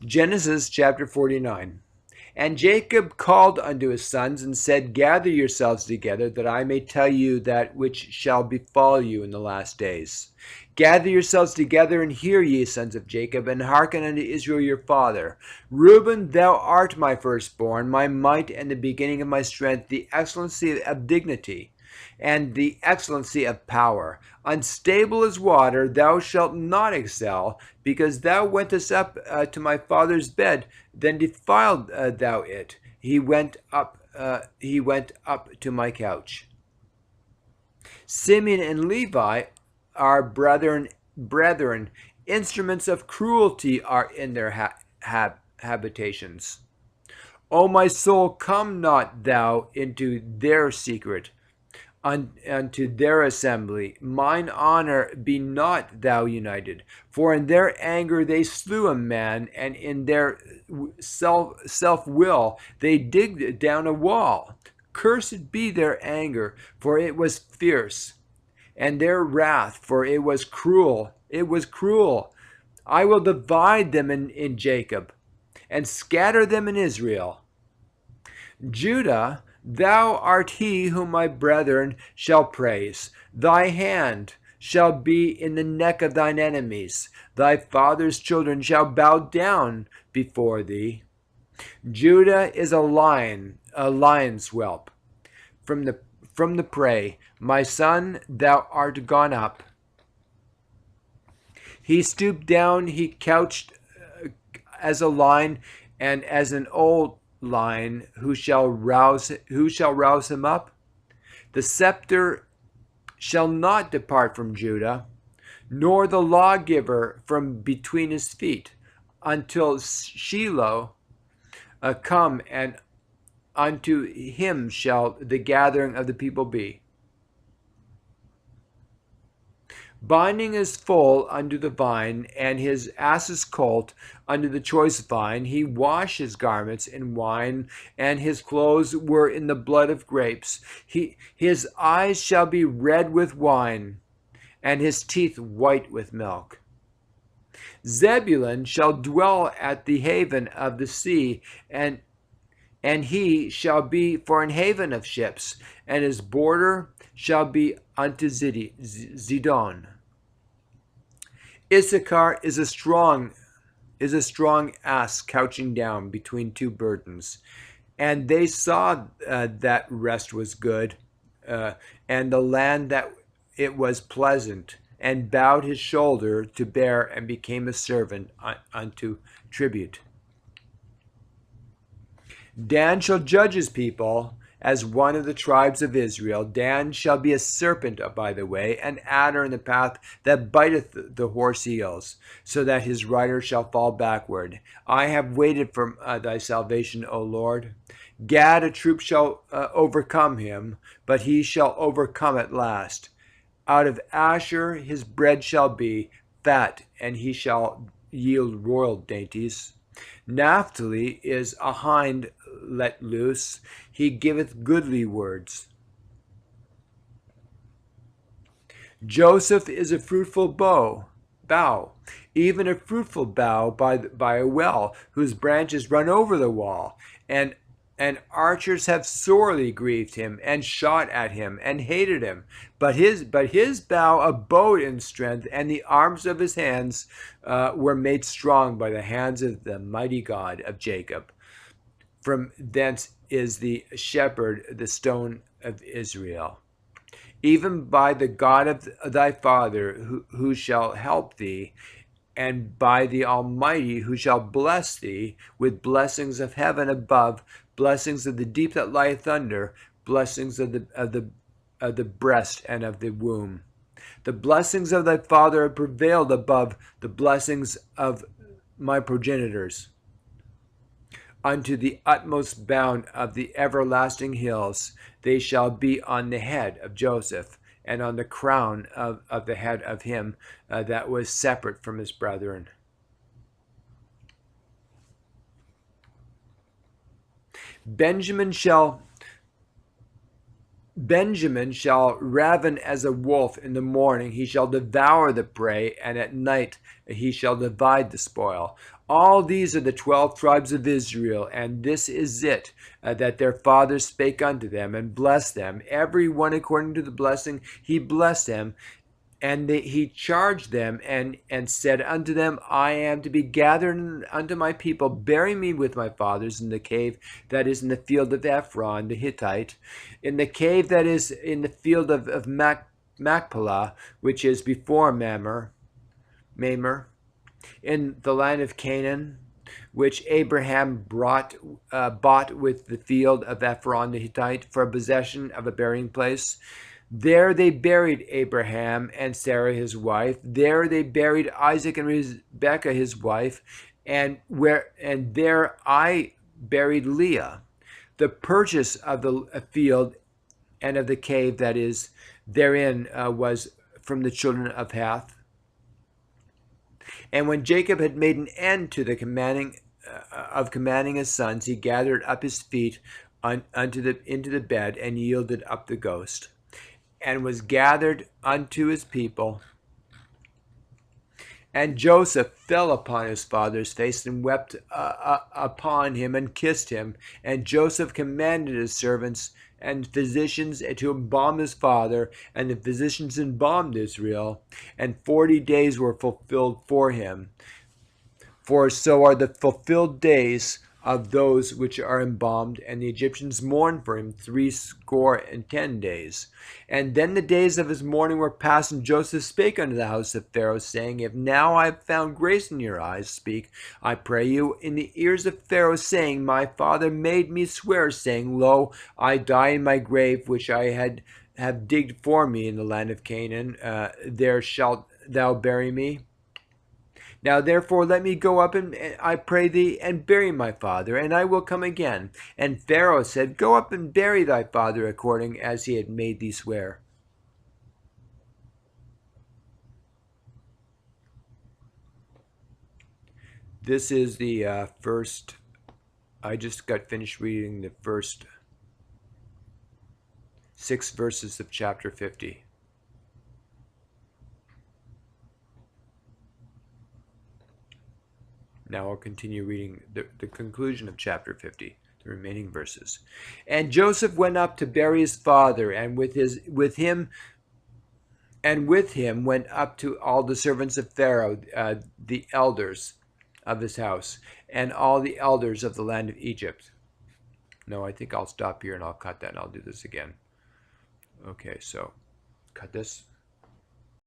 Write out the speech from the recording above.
Genesis chapter 49. And Jacob called unto his sons and said, Gather yourselves together, that I may tell you that which shall befall you in the last days. Gather yourselves together, and hear, ye sons of Jacob, and hearken unto Israel your father. Reuben, thou art my firstborn, my might, and the beginning of my strength, the excellency of dignity, and the excellency of power. Unstable as water, thou shalt not excel, because thou wentest up to my father's bed, then defiled thou it. He went up. He went up to my couch. Simeon and Levi are brethren. Instruments of cruelty are in their habitations. O my soul, come not thou into their secret, unto their assembly. Mine honor be not thou united. For in their anger they slew a man, and in their self will they digged down a wall. Cursed be their anger, for it was fierce, and their wrath, for it was cruel. It was cruel. I will divide them in Jacob, and scatter them in Israel. Judah, thou art he whom my brethren shall praise. Thy hand shall be in the neck of thine enemies. Thy father's children shall bow down before thee. Judah is a lion's whelp from the prey. My son, thou art gone up. He stooped down, he couched as a lion, and as an old lion, who shall rouse him up? The scepter shall not depart from Judah, nor the lawgiver from between his feet, until Shiloh come, and unto him shall the gathering of the people be. Binding his foal unto the vine, and his ass's colt unto the choice vine. He washed his garments in wine, and his clothes were in the blood of grapes. His eyes shall be red with wine, and his teeth white with milk. Zebulun shall dwell at the haven of the sea, and he shall be for an haven of ships, and his border shall be unto Zidon. Issachar is a strong ass couching down between two burdens, and they saw that rest was good, and the land that it was pleasant, and bowed his shoulder to bear, and became a servant unto tribute. Dan shall judge his people as one of the tribes of Israel. Dan shall be a serpent by the way, an adder in the path that biteth the horse heels, so that his rider shall fall backward. I have waited for thy salvation, O Lord. Gad, a troop shall overcome him, but he shall overcome at last. Out of Asher his bread shall be fat, and he shall yield royal dainties. Naphtali is a hind let loose, he giveth goodly words. Joseph is a fruitful bough, even a fruitful bough by a well, whose branches run over the wall, and archers have sorely grieved him, and shot at him, and hated him. But his bow abode in strength, and the arms of his hands were made strong by the hands of the mighty God of Jacob. From thence is the shepherd, the stone of Israel. Even by the God of thy father, who shall help thee, and by the Almighty, who shall bless thee with blessings of heaven above, blessings of the deep that lieth under, blessings of the breast and of the womb. The blessings of thy father have prevailed above the blessings of my progenitors, unto the utmost bound of the everlasting hills. They shall be on the head of Joseph, and on the crown of the head of him that was separate from his brethren. Benjamin shall Benjamin shall raven as a wolf in the morning. He shall devour the prey, and at night he shall divide the spoil. All these are the 12 tribes of Israel, and this is it, that their fathers spake unto them, and blessed them. Every one according to the blessing he blessed them. And he charged them and said unto them, I am to be gathered unto my people. Bury me with my fathers in the cave that is in the field of Ephron the Hittite, in the cave that is in the field of Machpelah, which is before Mamre, in the land of Canaan, which Abraham bought with the field of Ephron the Hittite for a possession of a burying place. There they buried Abraham and Sarah his wife. There they buried Isaac and Rebekah his wife, and there I buried Leah. The purchase of the field and of the cave that is therein was from the children of Heth. And when Jacob had made an end to the commanding his sons, he gathered up his feet into the bed and yielded up the ghost, and was gathered unto his people. And Joseph fell upon his father's face and wept upon him and kissed him. And Joseph commanded his servants and physicians to embalm his father, and the physicians embalmed Israel, and 40 days were fulfilled for him. For so are the fulfilled days of those which are embalmed, and the Egyptians mourned for him 70 days. And then the days of his mourning were past, and Joseph spake unto the house of Pharaoh, saying, If now I have found grace in your eyes, speak, I pray you, in the ears of Pharaoh, saying, My father made me swear, saying, Lo, I die in my grave, which I have digged for me in the land of Canaan. There shalt thou bury me. Now therefore let me go up, and I pray thee, and bury my father, and I will come again. And Pharaoh said, Go up and bury thy father according as he had made thee swear. This is the first, I just got finished reading the first 6 verses of chapter 50. Now I'll continue reading the conclusion of chapter 50, the remaining verses. And Joseph went up to bury his father, and with him went up to all the servants of Pharaoh, the elders of his house, and all the elders of the land of Egypt. No, I think I'll stop here and I'll cut that and I'll do this again. Okay, so cut this.